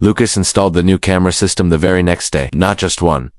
Lucas installed the new camera system the very next day. Not just one,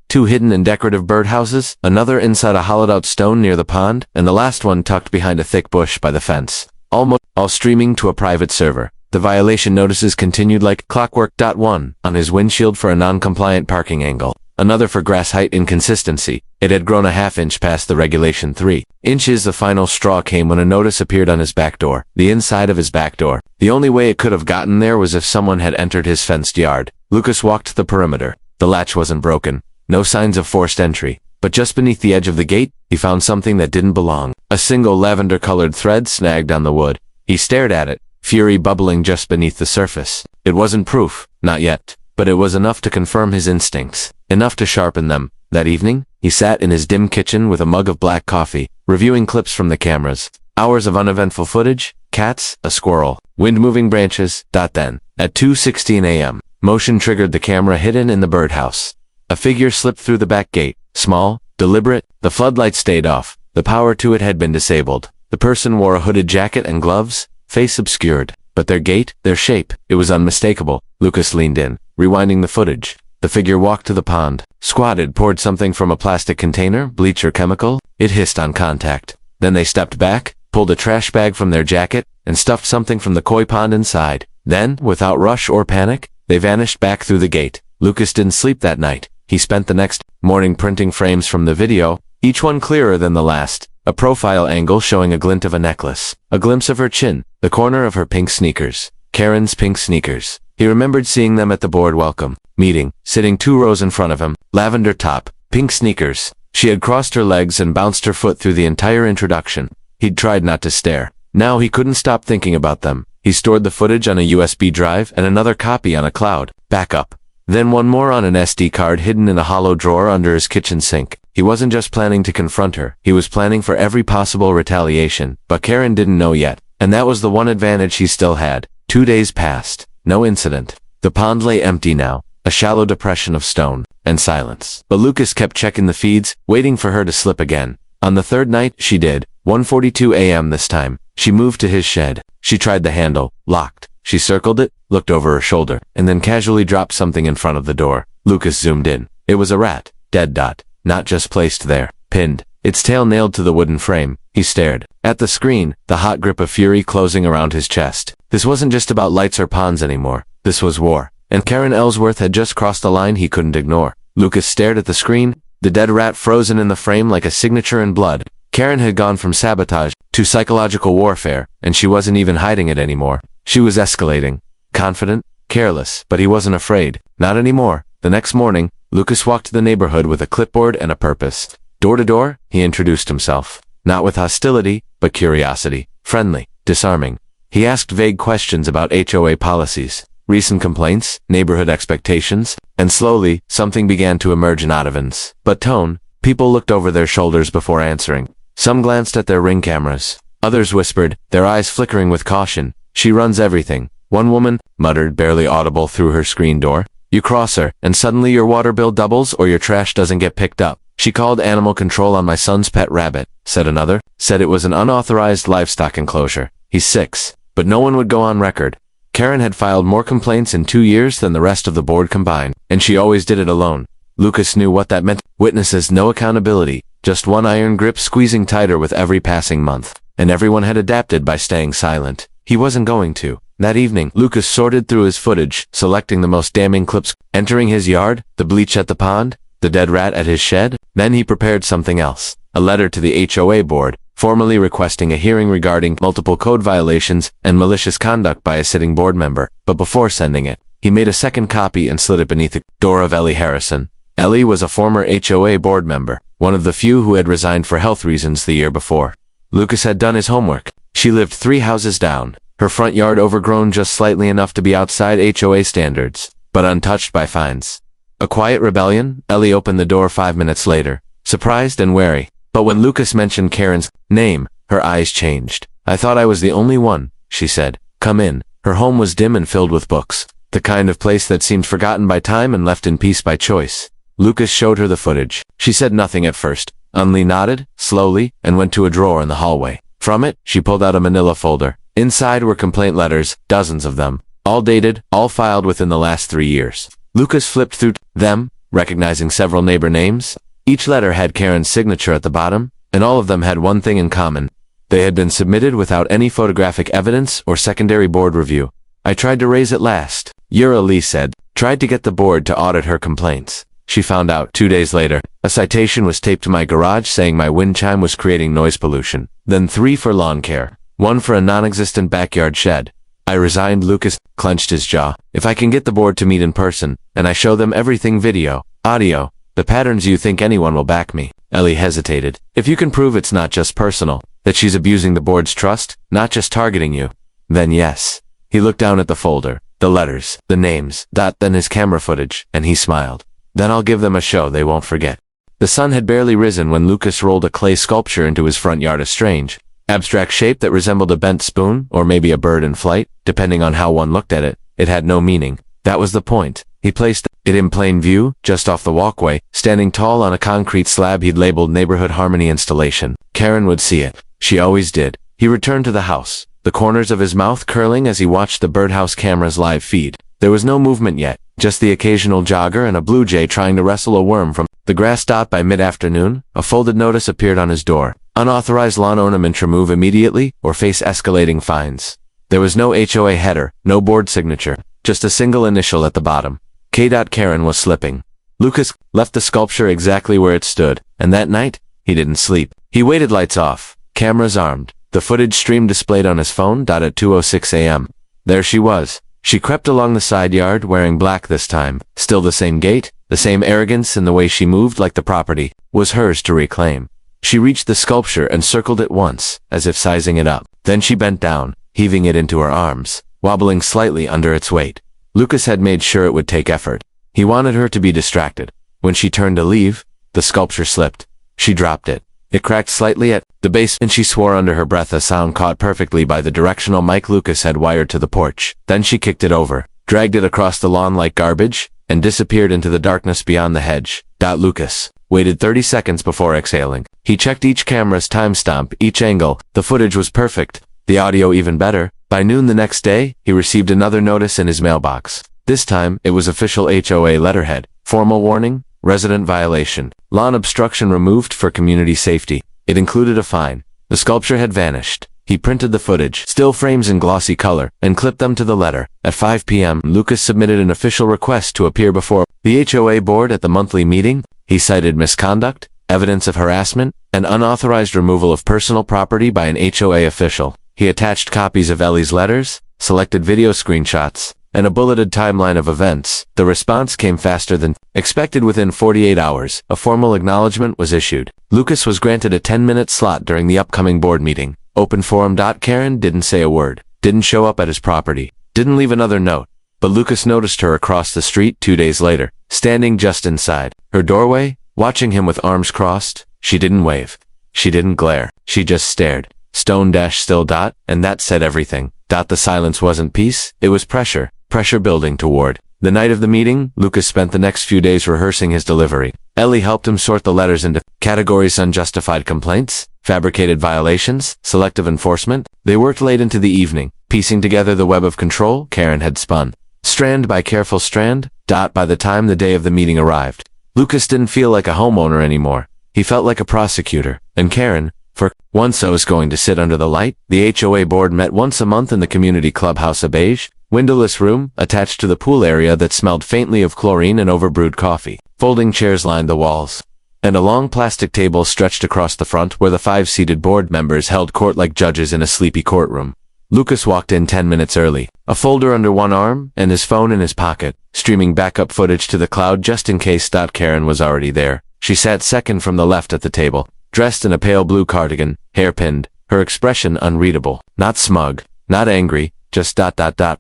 two hidden and decorative birdhouses, another inside a hollowed-out stone near the pond, and the last one tucked behind a thick bush by the fence. All streaming to a private server. The violation notices continued like clockwork. One on his windshield for a non-compliant parking angle. Another for grass height inconsistency. It had grown a half-inch past the regulation 3 inches. The final straw came when a notice appeared on his back door. The inside of his back door. The only way it could have gotten there was if someone had entered his fenced yard. Lucas walked the perimeter. The latch wasn't broken. No signs of forced entry. But just beneath the edge of the gate, he found something that didn't belong. A single lavender-colored thread snagged on the wood. He stared at it, fury bubbling just beneath the surface. It wasn't proof, not yet, but it was enough to confirm his instincts, enough to sharpen them. That evening, he sat in his dim kitchen with a mug of black coffee, reviewing clips from the cameras. Hours of uneventful footage, cats, a squirrel, wind-moving branches. Then, at 2:16 a.m., motion triggered the camera hidden in the birdhouse. A figure slipped through the back gate, small, deliberate. The floodlights stayed off. The power to it had been disabled. The person wore a hooded jacket and gloves, face obscured. But their gait, their shape, it was unmistakable. Lucas leaned in, rewinding the footage. The figure walked to the pond, squatted, poured something from a plastic container, bleach or chemical. It hissed on contact. Then they stepped back, pulled a trash bag from their jacket, and stuffed something from the koi pond inside. Then, without rush or panic, they vanished back through the gate. Lucas didn't sleep that night. He spent the next morning printing frames from the video, each one clearer than the last. A profile angle showing a glint of a necklace, a glimpse of her chin, the corner of her pink sneakers. Karen's pink sneakers. He remembered seeing them at the board welcome meeting, sitting 2 rows in front of him, lavender top, pink sneakers. She had crossed her legs and bounced her foot through the entire introduction. He'd tried not to stare. Now he couldn't stop thinking about them. He stored the footage on a USB drive and another copy on a cloud backup. Then one more on an SD card hidden in a hollow drawer under his kitchen sink. He wasn't just planning to confront her, he was planning for every possible retaliation. But Karen didn't know yet, and that was the one advantage he still had. 2 days passed. No incident. The pond lay empty now, a shallow depression of stone, and silence. But Lucas kept checking the feeds, waiting for her to slip again. On the third night, she did. 1:42 a.m. this time. She moved to his shed. She tried the handle, locked. She circled it, looked over her shoulder, and then casually dropped something in front of the door. Lucas zoomed in. It was a rat. Dead. Not just placed there, pinned, its tail nailed to the wooden frame. He stared at the screen, the hot grip of fury closing around his chest. This wasn't just about lights or ponds anymore. This was war. And Karen Ellsworth had just crossed a line he couldn't ignore. Lucas stared at the screen, the dead rat frozen in the frame like a signature in blood. Karen had gone from sabotage to psychological warfare, and she wasn't even hiding it anymore. She was escalating. Confident, careless, but he wasn't afraid. Not anymore. The next morning, Lucas walked to the neighborhood with a clipboard and a purpose. Door to door, he introduced himself. Not with hostility, but curiosity. Friendly, disarming. He asked vague questions about HOA policies, recent complaints, neighborhood expectations, and slowly, something began to emerge in Ottovin's. But tone. People looked over their shoulders before answering. Some glanced at their ring cameras. Others whispered, their eyes flickering with caution. She runs everything. One woman muttered, barely audible through her screen door. You cross her, and suddenly your water bill doubles or your trash doesn't get picked up. She called animal control on my son's pet rabbit, said another. Said it was an unauthorized livestock enclosure. He's 6. But no one would go on record. Karen had filed more complaints in 2 years than the rest of the board combined, and she always did it alone. Lucas knew what that meant. Witnesses, no accountability, just one iron grip squeezing tighter with every passing month. And everyone had adapted by staying silent. He wasn't going to. That evening, Lucas sorted through his footage, selecting the most damning clips. Entering his yard, the bleach at the pond, the dead rat at his shed. Then he prepared something else. A letter to the HOA board, formally requesting a hearing regarding multiple code violations and malicious conduct by a sitting board member. But before sending it, he made a second copy and slid it beneath the door of Ellie Harrison. Ellie was a former HOA board member, one of the few who had resigned for health reasons the year before. Lucas had done his homework. She lived 3 houses down. Her front yard overgrown just slightly enough to be outside HOA standards, but untouched by fines. A quiet rebellion. Ellie opened the door 5 minutes later, surprised and wary. But when Lucas mentioned Karen's name, her eyes changed. I thought I was the only one, she said. Come in. Her home was dim and filled with books, the kind of place that seemed forgotten by time and left in peace by choice. Lucas showed her the footage. She said nothing at first, only nodded, slowly, and went to a drawer in the hallway. From it, she pulled out a manila folder. Inside were complaint letters, dozens of them, all dated, all filed within the last 3 years. Lucas flipped through them, recognizing several neighbor names. Each letter had Karen's signature at the bottom, and all of them had one thing in common. They had been submitted without any photographic evidence or secondary board review. I tried to raise it last, Yura Lee said, tried to get the board to audit her complaints. She found out 2 days later. A citation was taped to my garage saying my wind chime was creating noise pollution. Then 3 for lawn care. 1 for a non-existent backyard shed. I resigned. Lucas clenched his jaw. If I can get the board to meet in person, and I show them everything video, audio, the patterns, you think anyone will back me? Ellie hesitated. If you can prove it's not just personal, that she's abusing the board's trust, not just targeting you, then yes. He looked down at the folder, the letters, the names, then his camera footage, and he smiled. Then I'll give them a show they won't forget. The sun had barely risen when Lucas rolled a clay sculpture into his front yard, a strange, abstract shape that resembled a bent spoon, or maybe a bird in flight, depending on how one looked at it. It had no meaning. That was the point. He placed it in plain view, just off the walkway, standing tall on a concrete slab he'd labeled Neighborhood Harmony Installation. Karen would see it. She always did. He returned to the house, the corners of his mouth curling as he watched the birdhouse camera's live feed. There was no movement yet, just the occasional jogger and a blue jay trying to wrestle a worm from the grass. By mid-afternoon, a folded notice appeared on his door. Unauthorized lawn ornament, remove immediately or face escalating fines. There was no HOA header, no board signature, just a single initial at the bottom. K. Karen was slipping. Lucas left the sculpture exactly where it stood, and that night, he didn't sleep. He waited, lights off, cameras armed, the footage stream displayed on his phone. At 2:06 a.m. There she was. She crept along the side yard, wearing black this time. Still the same gait, the same arrogance in the way she moved, like the property was hers to reclaim. She reached the sculpture and circled it once, as if sizing it up. Then she bent down, heaving it into her arms, wobbling slightly under its weight. Lucas had made sure it would take effort. He wanted her to be distracted. When she turned to leave, the sculpture slipped. She dropped it. It cracked slightly at the base, and she swore under her breath, a sound caught perfectly by the directional mic Lucas had wired to the porch. Then she kicked it over, dragged it across the lawn like garbage, and disappeared into the darkness beyond the hedge. Lucas waited 30 seconds before exhaling. He checked each camera's timestamp, each angle. The footage was perfect, the audio even better. By noon the next day, he received another notice in his mailbox. This time, it was official HOA letterhead. Formal warning, resident violation, lawn obstruction removed for community safety. It included a fine. The sculpture had vanished. He printed the footage, still frames in glossy color, and clipped them to the letter. At 5 p.m., Lucas submitted an official request to appear before the HOA board at the monthly meeting. He cited misconduct, evidence of harassment, and unauthorized removal of personal property by an HOA official. He attached copies of Ellie's letters, selected video screenshots, and a bulleted timeline of events. The response came faster than expected. Within 48 hours, a formal acknowledgement was issued. Lucas was granted a 10-minute slot during the upcoming board meeting. Open forum. Karen didn't say a word, didn't show up at his property, didn't leave another note. But Lucas noticed her across the street 2 days later, standing just inside her doorway, watching him with arms crossed. She didn't wave. She didn't glare. She just stared. Stone-still. And that said everything. The silence wasn't peace, it was pressure. Pressure building toward. The night of the meeting, Lucas spent the next few days rehearsing his delivery. Ellie helped him sort the letters into categories: unjustified complaints, fabricated violations, selective enforcement. They worked late into the evening, piecing together the web of control Karen had spun. Strand by careful strand. By the time the day of the meeting arrived, Lucas didn't feel like a homeowner anymore. He felt like a prosecutor. And Karen, for once, was going to sit under the light. The HOA board met once a month in the community clubhouse, a beige, windowless room attached to the pool area that smelled faintly of chlorine and overbrewed coffee. Folding chairs lined the walls, and a long plastic table stretched across the front where the 5 seated board members held court like judges in a sleepy courtroom. Lucas walked in 10 minutes early, a folder under one arm and his phone in his pocket, streaming backup footage to the cloud just in case. Karen was already there. She sat second from the left at the table, dressed in a pale blue cardigan, hair pinned, her expression unreadable. Not smug, not angry, just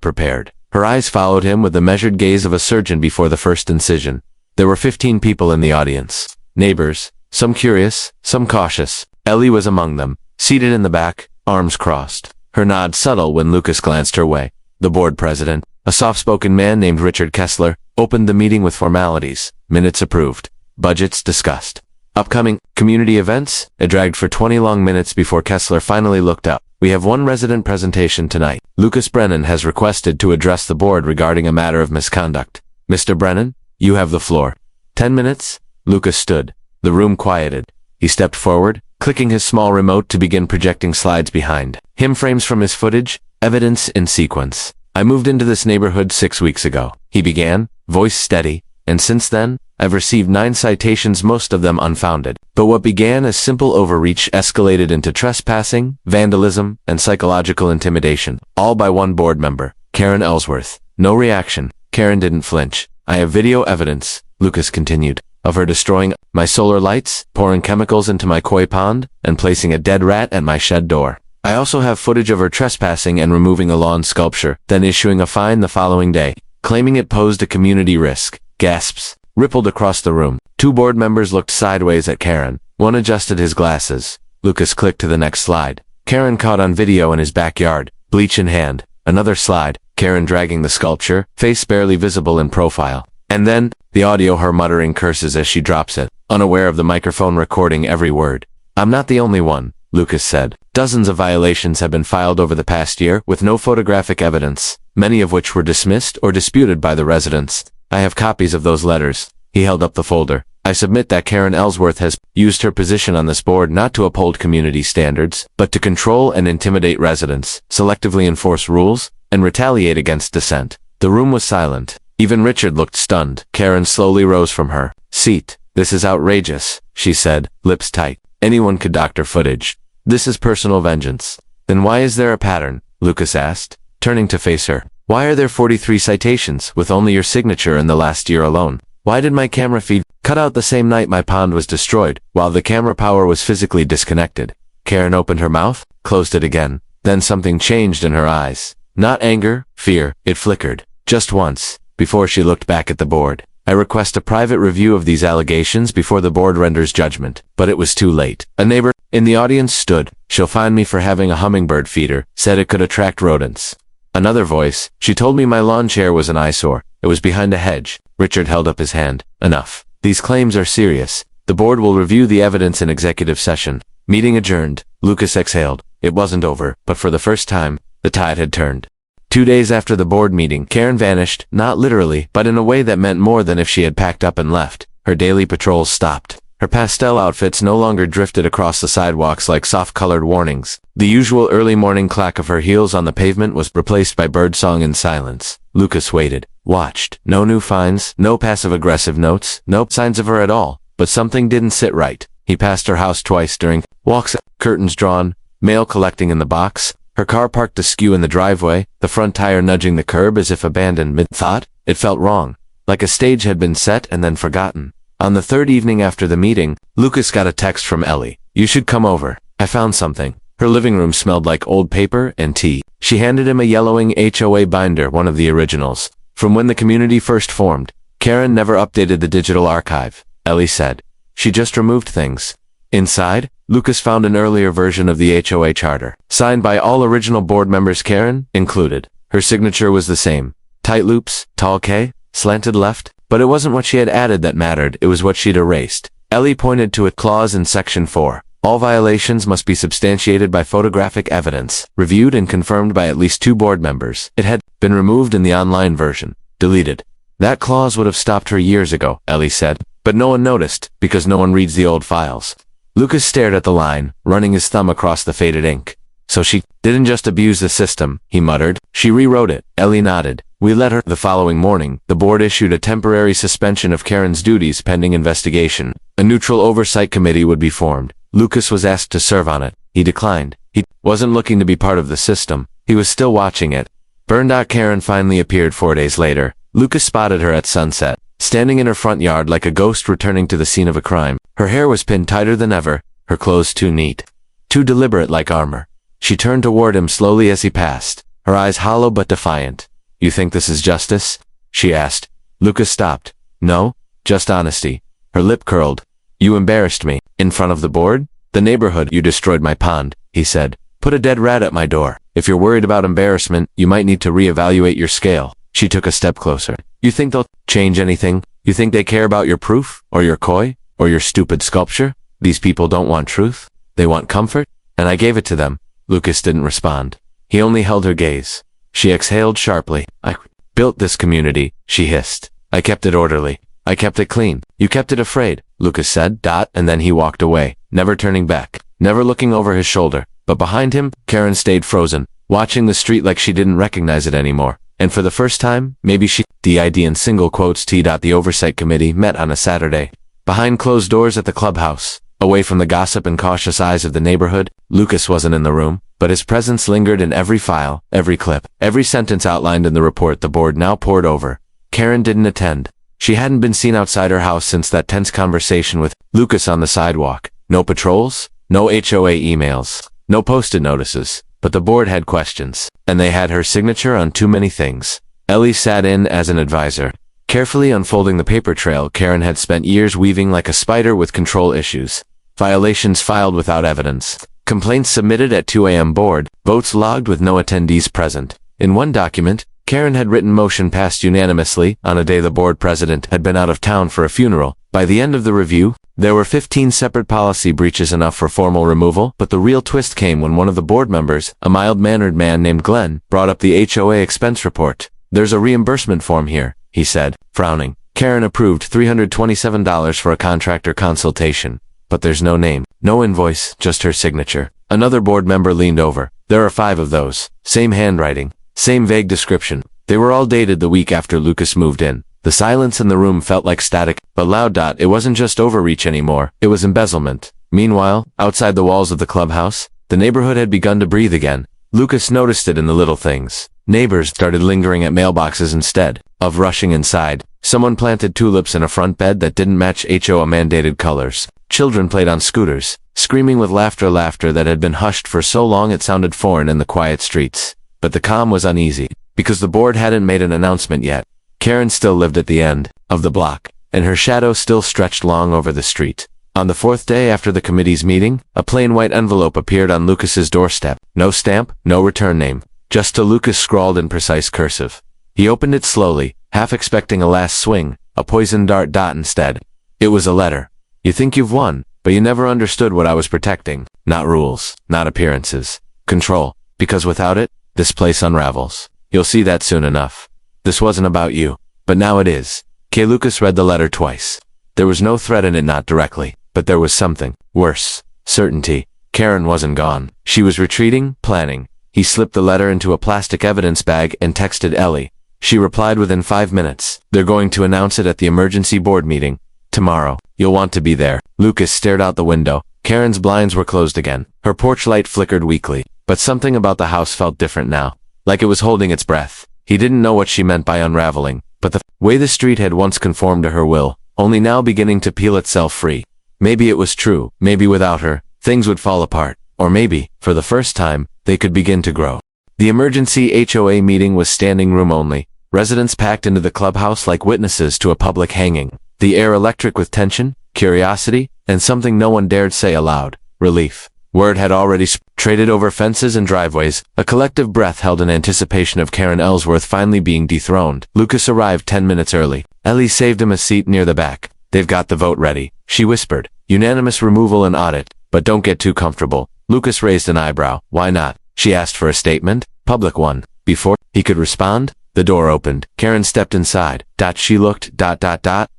prepared. Her eyes followed him with the measured gaze of a surgeon before the first incision. There were 15 people in the audience. Neighbors, some curious, some cautious. Ellie was among them, seated in the back, arms crossed. Her nod subtle when Lucas glanced her way. The board president, a soft-spoken man named Richard Kessler, opened the meeting with formalities. Minutes approved. Budgets discussed. Upcoming community events. It dragged for 20 long minutes before Kessler finally looked up. We have one resident presentation tonight. Lucas Brennan has requested to address the board regarding a matter of misconduct. Mr. Brennan, you have the floor. 10 minutes? Lucas stood. The room quieted. He stepped forward, clicking his small remote to begin projecting slides behind him, frames from his footage, evidence in sequence. I moved into this neighborhood 6 weeks ago, he began, voice steady, and since then, I've received 9 citations, most of them unfounded. But what began as simple overreach escalated into trespassing, vandalism, and psychological intimidation, all by one board member, Karen Ellsworth. No reaction. Karen didn't flinch. I have video evidence, Lucas continued, of her destroying my solar lights, pouring chemicals into my koi pond, and placing a dead rat at my shed door. I also have footage of her trespassing and removing a lawn sculpture, then issuing a fine the following day, claiming it posed a community risk. Gasps rippled across the room. 2 board members looked sideways at Karen. One adjusted his glasses. Lucas clicked to the next slide. Karen caught on video in his backyard, bleach in hand. Another slide. Karen dragging the sculpture, face barely visible in profile. And then, the audio, her muttering curses as she drops it, unaware of the microphone recording every word. I'm not the only one, Lucas said. Dozens of violations have been filed over the past year with no photographic evidence, many of which were dismissed or disputed by the residents. I have copies of those letters. He held up the folder. I submit that Karen Ellsworth has used her position on this board not to uphold community standards, but to control and intimidate residents, selectively enforce rules, and retaliate against dissent. The room was silent. Even Richard looked stunned. Karen slowly rose from her seat. This is outrageous, she said, lips tight. Anyone could doctor footage. This is personal vengeance. Then why is there a pattern? Lucas asked, turning to face her. Why are there 43 citations, with only your signature in the last year alone? Why did my camera feed cut out the same night my pond was destroyed, while the camera power was physically disconnected? Karen opened her mouth, closed it again. Then something changed in her eyes. Not anger, fear, it flickered. Just once, before she looked back at the board. I request a private review of these allegations before the board renders judgment. But it was too late. A neighbor in the audience stood. She'll fine me for having a hummingbird feeder, said it could attract rodents. Another voice, she told me my lawn chair was an eyesore. It was behind a hedge. Richard held up his hand. Enough. These claims are serious. The board will review the evidence in executive session. Meeting adjourned. Lucas exhaled. It wasn't over, but for the first time, the tide had turned. 2 days after the board meeting, Karen vanished, not literally, but in a way that meant more than if she had packed up and left. Her daily patrols stopped. Her pastel outfits no longer drifted across the sidewalks like soft-colored warnings. The usual early morning clack of her heels on the pavement was replaced by birdsong and silence. Lucas waited, watched. No new fines, no passive-aggressive notes, no signs of her at all. But something didn't sit right. He passed her house twice during walks, curtains drawn, mail collecting in the box, her car parked askew in the driveway, the front tire nudging the curb as if abandoned mid-thought. It felt wrong, like a stage had been set and then forgotten. On the 3rd evening after the meeting, Lucas got a text from Ellie. You should come over. I found something. Her living room smelled like old paper and tea. She handed him a yellowing HOA binder, one of the originals. From when the community first formed, Karen never updated the digital archive, Ellie said. She just removed things. Inside, Lucas found an earlier version of the HOA charter, signed by all original board members, Karen included. Her signature was the same. Tight loops, tall K, slanted left. But it wasn't what she had added that mattered, it was what she'd erased. Ellie pointed to a clause in Section 4. All violations must be substantiated by photographic evidence, reviewed and confirmed by at least 2 board members. It had been removed in the online version. Deleted. That clause would have stopped her years ago, Ellie said. But no one noticed, because no one reads the old files. Lucas stared at the line, running his thumb across the faded ink. So she didn't just abuse the system, he muttered. She rewrote it. Ellie nodded. We let her. The following morning, the board issued a temporary suspension of Karen's duties pending investigation. A neutral oversight committee would be formed. Lucas was asked to serve on it. He declined. He wasn't looking to be part of the system. He was still watching it. Burned out Karen finally appeared 4 days later. Lucas spotted her at sunset, standing in her front yard like a ghost returning to the scene of a crime. Her hair was pinned tighter than ever, her clothes too neat, too deliberate like armor. She turned toward him slowly as he passed, her eyes hollow but defiant. You think this is justice? She asked. Lucas stopped. No, just honesty. Her lip curled. You embarrassed me. In front of the board? The neighborhood. You destroyed my pond, he said. Put a dead rat at my door. If you're worried about embarrassment, you might need to reevaluate your scale. She took a step closer. You think they'll change anything? You think they care about your proof? Or your koi? Or your stupid sculpture? These people don't want truth. They want comfort. And I gave it to them. Lucas didn't respond. He only held her gaze. She exhaled sharply. I built this community, she hissed. I kept it orderly. I kept it clean. You kept it afraid, Lucas said, and then he walked away, never turning back, never looking over his shoulder. But behind him, Karen stayed frozen, watching the street like she didn't recognize it anymore. And for the first time, maybe the ID in single quotes the oversight committee met on a Saturday. Behind closed doors at the clubhouse, away from the gossip and cautious eyes of the neighborhood, Lucas wasn't in the room, but his presence lingered in every file, every clip, every sentence outlined in the report the board now pored over. Karen didn't attend. She hadn't been seen outside her house since that tense conversation with Lucas on the sidewalk. No patrols, no HOA emails, no posted notices, but the board had questions, and they had her signature on too many things. Ellie sat in as an advisor, carefully unfolding the paper trail Karen had spent years weaving like a spider with control issues. Violations filed without evidence. Complaints submitted at 2 a.m. board, votes logged with no attendees present. In one document, Karen had written motion passed unanimously on a day the board president had been out of town for a funeral. By the end of the review, there were 15 separate policy breaches, enough for formal removal, but the real twist came when one of the board members, a mild-mannered man named Glenn, brought up the HOA expense report. There's a reimbursement form here, he said, frowning. Karen approved $327 for a contractor consultation. But there's no name, no invoice, just her signature. Another board member leaned over. There are 5 of those. Same handwriting. Same vague description. They were all dated the week after Lucas moved in. The silence in the room felt like static, but loud. It wasn't just overreach anymore, it was embezzlement. Meanwhile, outside the walls of the clubhouse, the neighborhood had begun to breathe again. Lucas noticed it in the little things. Neighbors started lingering at mailboxes instead of rushing inside. Someone planted tulips in a front bed that didn't match HOA mandated colors. Children played on scooters, screaming with laughter that had been hushed for so long it sounded foreign in the quiet streets. But the calm was uneasy, because the board hadn't made an announcement yet. Karen still lived at the end of the block, and her shadow still stretched long over the street. On the 4th day after the committee's meeting, a plain white envelope appeared on Lucas's doorstep. No stamp, no return name, just a Lucas scrawled in precise cursive. He opened it slowly, half expecting a last swing, a poison dart. Instead, it was a letter. You think you've won, but you never understood what I was protecting. Not rules, not appearances. Control. Because without it, this place unravels. You'll see that soon enough. This wasn't about you, but now it is. Lucas read the letter twice. There was no threat in it, not directly, but there was something. Worse. Certainty. Karen wasn't gone. She was retreating, planning. He slipped the letter into a plastic evidence bag and texted Ellie. She replied within 5 minutes. They're going to announce it at the emergency board meeting. Tomorrow. You'll want to be there. Lucas stared out the window. Karen's blinds were closed again. Her porch light flickered weakly. But something about the house felt different now. Like it was holding its breath. He didn't know what she meant by unraveling, but the way the street had once conformed to her will, only now beginning to peel itself free. Maybe it was true. Maybe without her, things would fall apart. Or maybe, for the first time, they could begin to grow. The emergency HOA meeting was standing room only. Residents packed into the clubhouse like witnesses to a public hanging. The air electric with tension, curiosity, and something no one dared say aloud. Relief. Word had already traded over fences and driveways. A collective breath held in anticipation of Karen Ellsworth finally being dethroned. Lucas arrived 10 minutes early. Ellie saved him a seat near the back. They've got the vote ready, she whispered. Unanimous removal and audit, but don't get too comfortable. Lucas raised an eyebrow. Why not? She asked for a statement. Public one. Before he could respond, the door opened. Karen stepped inside. She looked,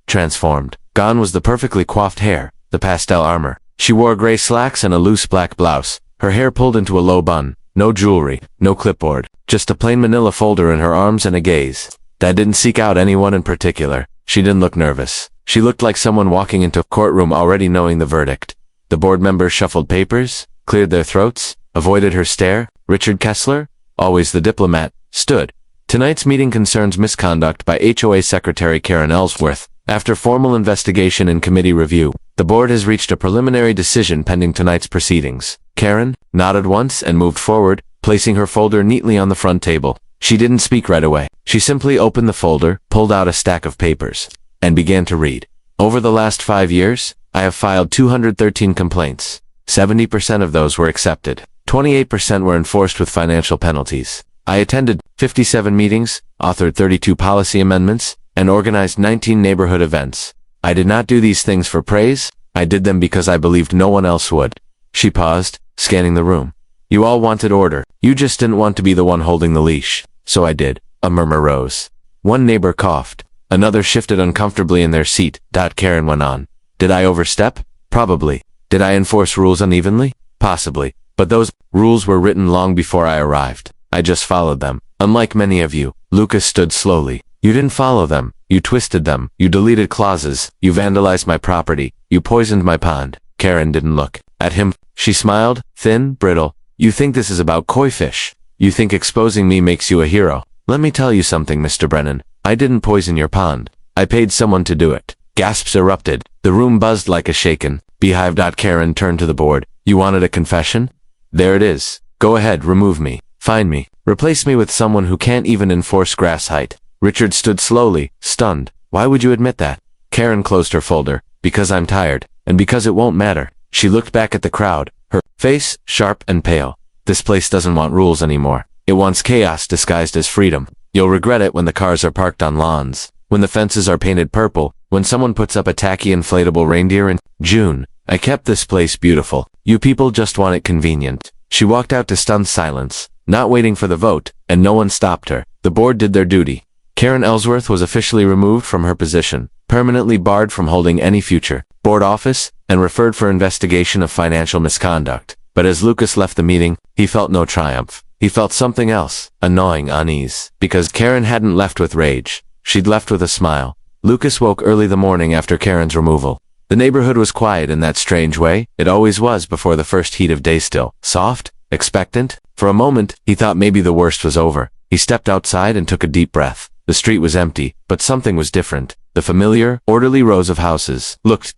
transformed. Gone was the perfectly coiffed hair, the pastel armor. She wore gray slacks and a loose black blouse, her hair pulled into a low bun. No jewelry, no clipboard, just a plain manila folder in her arms and a gaze that didn't seek out anyone in particular. She didn't look nervous. She looked like someone walking into a courtroom already knowing the verdict. The board members shuffled papers, cleared their throats, avoided her stare. Richard Kessler, always the diplomat, stood. Tonight's meeting concerns misconduct by HOA Secretary Karen Ellsworth. After formal investigation and committee review, the board has reached a preliminary decision pending tonight's proceedings. Karen nodded once and moved forward, placing her folder neatly on the front table. She didn't speak right away. She simply opened the folder, pulled out a stack of papers, and began to read. Over the last 5 years, I have filed 213 complaints. 70% of those were accepted. 28% were enforced with financial penalties. I attended 57 meetings, authored 32 policy amendments, and organized 19 neighborhood events. I did not do these things for praise. I did them because I believed no one else would. She paused, scanning the room. You all wanted order. You just didn't want to be the one holding the leash. So I did. A murmur rose. One neighbor coughed. Another shifted uncomfortably in their seat. Karen went on. Did I overstep? Probably. Did I enforce rules unevenly? Possibly. But those rules were written long before I arrived. I just followed them. Unlike many of you, Lucas stood slowly. You didn't follow them. You twisted them. You deleted clauses. You vandalized my property. You poisoned my pond. Karen didn't look at him. She smiled, thin, brittle. You think this is about koi fish. You think exposing me makes you a hero. Let me tell you something, Mr. Brennan. I didn't poison your pond. I paid someone to do it. Gasps erupted. The room buzzed like a shaken beehive. Karen turned to the board. You wanted a confession? There it is. Go ahead, remove me. Find me. Replace me with someone who can't even enforce grass height. Richard stood slowly, stunned. Why would you admit that? Karen closed her folder. Because I'm tired. And because it won't matter. She looked back at the crowd, her face sharp and pale. This place doesn't want rules anymore. It wants chaos disguised as freedom. You'll regret it when the cars are parked on lawns, when the fences are painted purple, when someone puts up a tacky inflatable reindeer in June. I kept this place beautiful. You people just want it convenient. She walked out to stunned silence, not waiting for the vote, and no one stopped her. The board did their duty. Karen Ellsworth was officially removed from her position, permanently barred from holding any future board office, and referred for investigation of financial misconduct. But as Lucas left the meeting, he felt no triumph. He felt something else, a gnawing unease, because Karen hadn't left with rage. She'd left with a smile. Lucas woke early the morning after Karen's removal. The neighborhood was quiet in that strange way. It always was before the first heat of day, still soft, expectant. For a moment, he thought maybe the worst was over. He stepped outside and took a deep breath. The street was empty, but something was different. The familiar, orderly rows of houses looked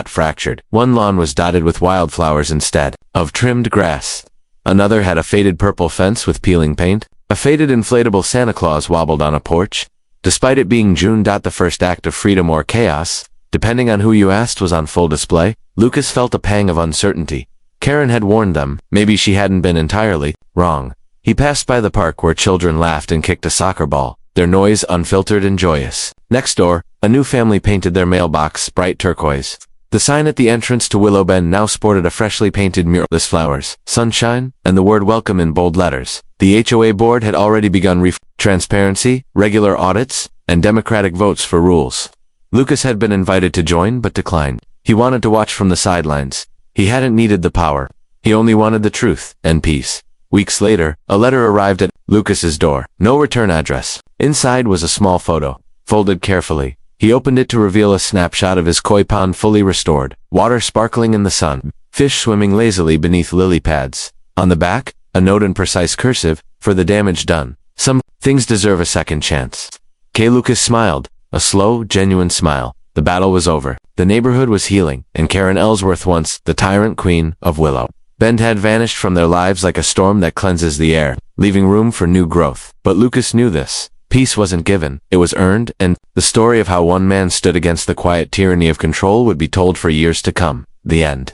fractured. One lawn was dotted with wildflowers instead of trimmed grass. Another had a faded purple fence with peeling paint. A faded inflatable Santa Claus wobbled on a porch. Despite it being June, the first act of freedom or chaos, depending on who you asked, was on full display. Lucas felt a pang of uncertainty. Karen had warned them. Maybe she hadn't been entirely wrong. He passed by the park where children laughed and kicked a soccer ball, their noise unfiltered and joyous. Next door, a new family painted their mailbox bright turquoise. The sign at the entrance to Willow Bend now sported a freshly painted mural with flowers, sunshine, and the word welcome in bold letters. The HOA board had already begun transparency, regular audits, and democratic votes for rules. Lucas had been invited to join but declined. He wanted to watch from the sidelines. He hadn't needed the power. He only wanted the truth and peace. Weeks later, a letter arrived at Lucas's door. No return address. Inside was a small photo, folded carefully. He opened it to reveal a snapshot of his koi pond fully restored, water sparkling in the sun, fish swimming lazily beneath lily pads. On the back, a note in precise cursive, for the damage done. Some things deserve a second chance. Lucas smiled, a slow, genuine smile. The battle was over. The neighborhood was healing, and Karen Ellsworth, once the tyrant queen of Willow Bend, had vanished from their lives like a storm that cleanses the air, leaving room for new growth. But Lucas knew this. Peace wasn't given, it was earned, and the story of how one man stood against the quiet tyranny of control would be told for years to come. The end.